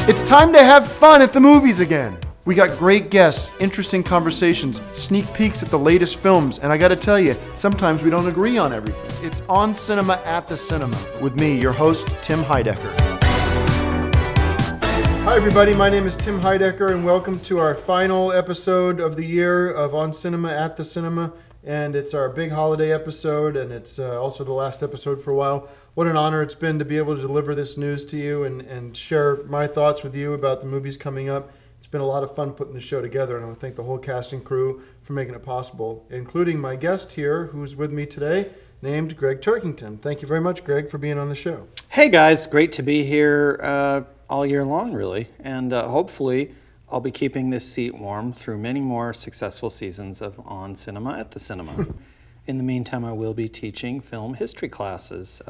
It's time to have fun at the movies again. We got great guests, interesting conversations, sneak peeks at the latest films, and I gotta tell you, sometimes we don't agree on everything. It's On Cinema at the Cinema with me, your host, Tim Heidecker. Hi everybody, my name is Tim Heidecker and welcome to our final episode of the year of On Cinema at the Cinema. And it's our big holiday episode, and it's also the last episode for a while. What an honor it's been to be able to deliver this news to you and share my thoughts with you about the movies coming up. It's been a lot of fun putting the show together, and I want to thank the whole cast and crew for making it possible, including my guest here, who's with me today, named Gregg Turkington. Thank you very much, Gregg, for being on the show. Hey guys, great to be here all year long, really, and hopefully I'll be keeping this seat warm through many more successful seasons of On Cinema at the Cinema. In the meantime, I will be teaching film history classes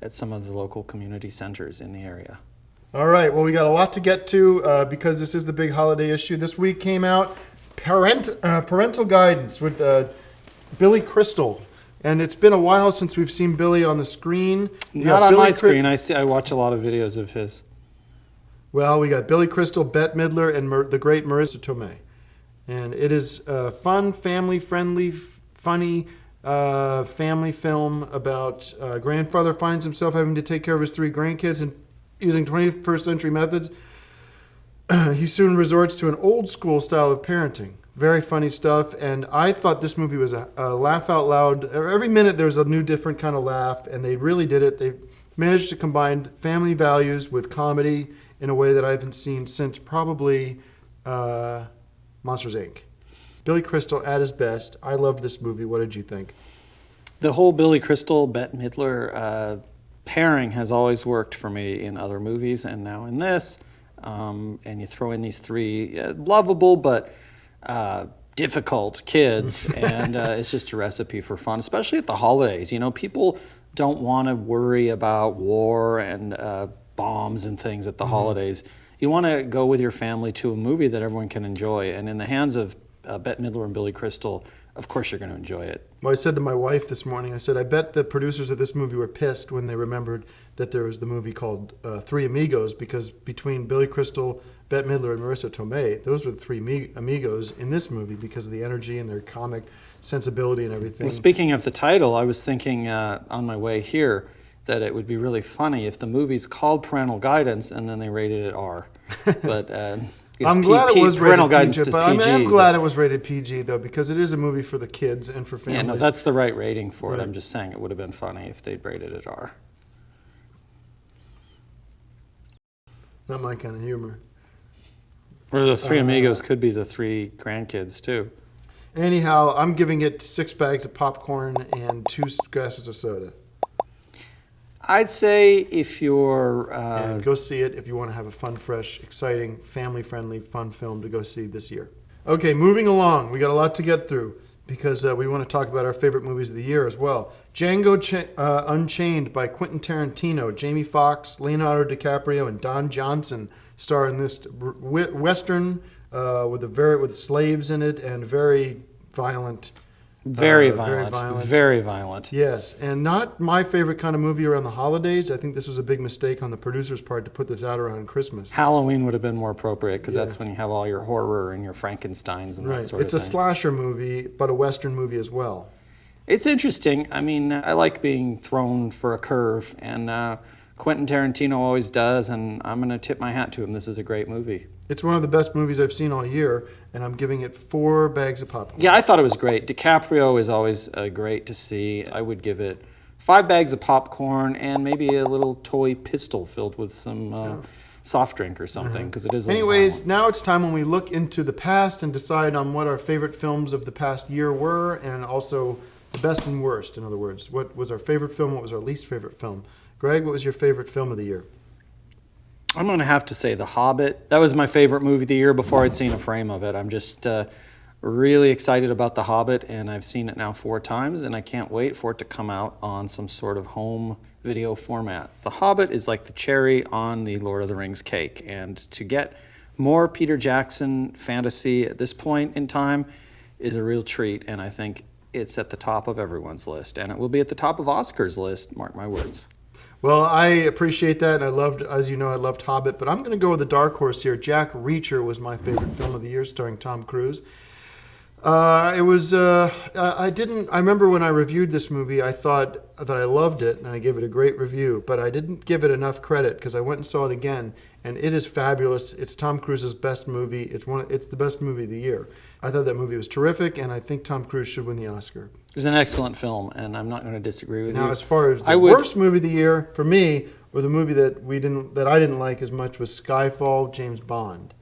at some of the local community centers in the area. All right, well, we got a lot to get to because this is the big holiday issue. This week came out Parental Guidance with Billy Crystal. And it's been a while since we've seen Billy on the screen. Not on my screen. I watch a lot of videos of his. Well, we got Billy Crystal, Bette Midler, and the great Marissa Tomei. And it is a fun, family-friendly, funny family film about a grandfather finds himself having to take care of his 3 grandkids and using 21st century methods. He soon resorts to an old-school style of parenting. Very funny stuff, and I thought this movie was a laugh out loud. Every minute there's a new different kind of laugh, and they really did it. They managed to combine family values with comedy in a way that I haven't seen since probably Monsters, Inc. Billy Crystal at his best. I loved this movie. What did you think? The whole Billy Crystal, Bette Midler pairing has always worked for me in other movies, and now in this. And you throw in these 3 lovable but difficult kids, and it's just a recipe for fun, especially at the holidays. You know, people don't want to worry about war and bombs and things at the holidays. You want to go with your family to a movie that everyone can enjoy, and in the hands of Bette Midler and Billy Crystal, of course you're going to enjoy it. Well, I said to my wife this morning, I said, I bet the producers of this movie were pissed when they remembered that there was the movie called Three Amigos, because between Billy Crystal, Bette Midler, and Marissa Tomei, those were the 3 amigos in this movie because of the energy and their comic sensibility and everything. Well, speaking of the title, I was thinking on my way here that it would be really funny if the movie's called Parental Guidance and then they rated it R. But I'm glad it was rated PG, but I'm glad it was rated PG though, because it is a movie for the kids and for families. Yeah, no, that's the right rating for it. Right. I'm just saying it would have been funny if they'd rated it R. Not my kind of humor. Or the 3 amigos could be the 3 grandkids too. Anyhow, I'm giving it 6 bags of popcorn and 2 glasses of soda. I'd say if you're... and go see it if you want to have a fun, fresh, exciting, family-friendly, fun film to go see this year. Okay, moving along. We got a lot to get through because we want to talk about our favorite movies of the year as well. Django Unchained by Quentin Tarantino. Jamie Foxx, Leonardo DiCaprio, and Don Johnson star in this Western with slaves in it and very violent. Very violent. Yes, and not my favorite kind of movie around the holidays. I think this was a big mistake on the producer's part to put this out around Christmas. Halloween would have been more appropriate because that's when you have all your horror and your Frankensteins and that sort of thing. It's a slasher movie, but a Western movie as well. It's interesting. I mean, I like being thrown for a curve, and Quentin Tarantino always does, and I'm going to tip my hat to him. This is a great movie. It's one of the best movies I've seen all year, and I'm giving it 4 bags of popcorn. Yeah, I thought it was great. DiCaprio is always great to see. I would give it 5 bags of popcorn and maybe a little toy pistol filled with some soft drink or something, because it is a little Anyways, now it's time when we look into the past and decide on what our favorite films of the past year were, and also the best and worst, in other words. What was our favorite film? What was our least favorite film? Gregg, what was your favorite film of the year? I'm going to have to say The Hobbit. That was my favorite movie of the year before I'd seen a frame of it. I'm just really excited about The Hobbit, and I've seen it now 4 times, and I can't wait for it to come out on some sort of home video format. The Hobbit is like the cherry on the Lord of the Rings cake, and to get more Peter Jackson fantasy at this point in time is a real treat, and I think it's at the top of everyone's list, and it will be at the top of Oscar's list, mark my words. Well, I appreciate that, and I loved, as you know, I loved Hobbit, but I'm going to go with the dark horse here. Jack Reacher was my favorite film of the year, starring Tom Cruise. It was. I remember when I reviewed this movie, I thought that I loved it, and I gave it a great review. But I didn't give it enough credit because I went and saw it again, and it is fabulous. It's Tom Cruise's best movie. It's the best movie of the year. I thought that movie was terrific, and I think Tom Cruise should win the Oscar. It's an excellent film, and I'm not going to disagree with you. Now, as far as the worst movie of the year for me, or the movie that I didn't like as much, was Skyfall, James Bond.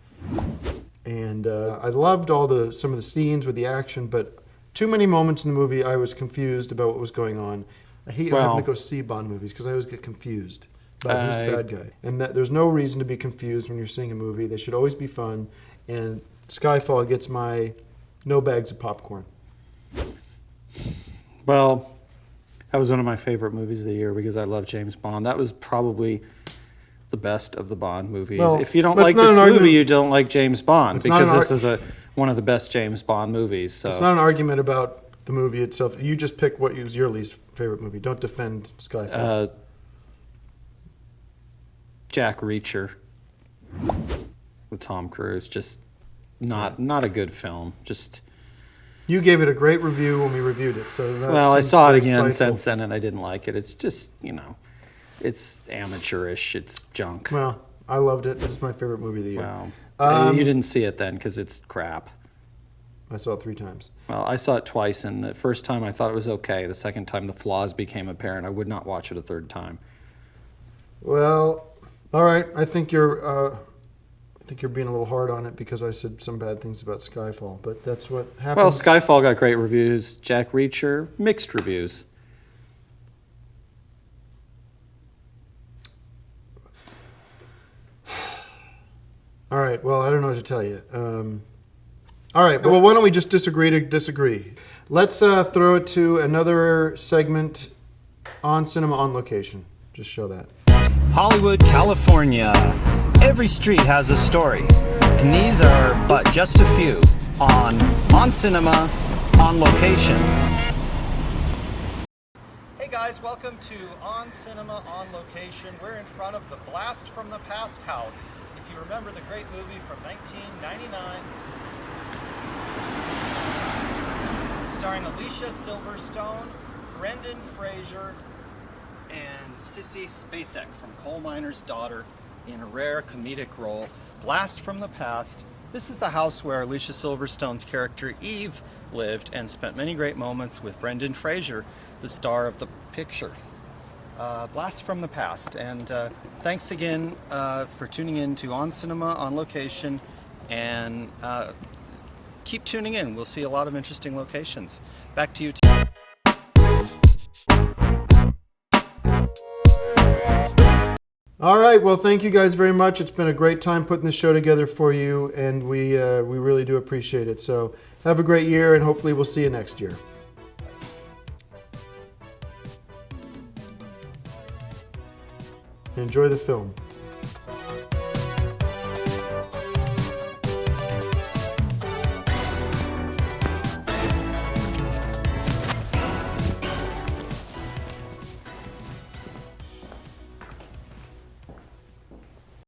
And I loved some of the scenes with the action, but too many moments in the movie I was confused about what was going on. I hate having to go see Bond movies because I always get confused about who's the bad guy. And there's no reason to be confused when you're seeing a movie. They should always be fun. And Skyfall gets my no bags of popcorn. Well, that was one of my favorite movies of the year because I love James Bond. That was probably the best of the Bond movies. Well, if you don't like this movie, you don't like James Bond, because this is one of the best James Bond movies. So. It's not an argument about the movie itself. You just pick what was your least favorite movie. Don't defend Skyfall. Jack Reacher with Tom Cruise. Just not a good film. Just. You gave it a great review when we reviewed it. Well, I saw it again since then, and I didn't like it. It's just, it's amateurish. It's junk. Well, I loved it. It's my favorite movie of the year. Well, you didn't see it then because it's crap. I saw it 3 times. Well, I saw it twice, and the first time I thought it was okay. The second time the flaws became apparent. I would not watch it a third time. Well, all right. I think you're being a little hard on it because I said some bad things about Skyfall, but that's what happens. Well, Skyfall got great reviews. Jack Reacher, mixed reviews. All right. Well, I don't know what to tell you. All right. Well, why don't we just disagree to disagree? Let's throw it to another segment on Cinema on Location. Just show that. Hollywood, California. Every street has a story, and these are but just a few on Cinema on Location. Hey guys, welcome to On Cinema on Location. We're in front of the Blast from the Past house. If you remember the great movie from 1999, starring Alicia Silverstone, Brendan Fraser, and Sissy Spacek from Coal Miner's Daughter in a rare comedic role. Blast from the Past. This is the house where Alicia Silverstone's character Eve lived and spent many great moments with Brendan Fraser, the star of the picture. Blast from the Past. And thanks again for tuning in to On Cinema on Location, and keep tuning in. We'll see a lot of interesting locations. Back to you, Tim. All right. Well, thank you guys very much. It's been a great time putting this show together for you, and we really do appreciate it. So have a great year, and hopefully we'll see you next year. Enjoy the film.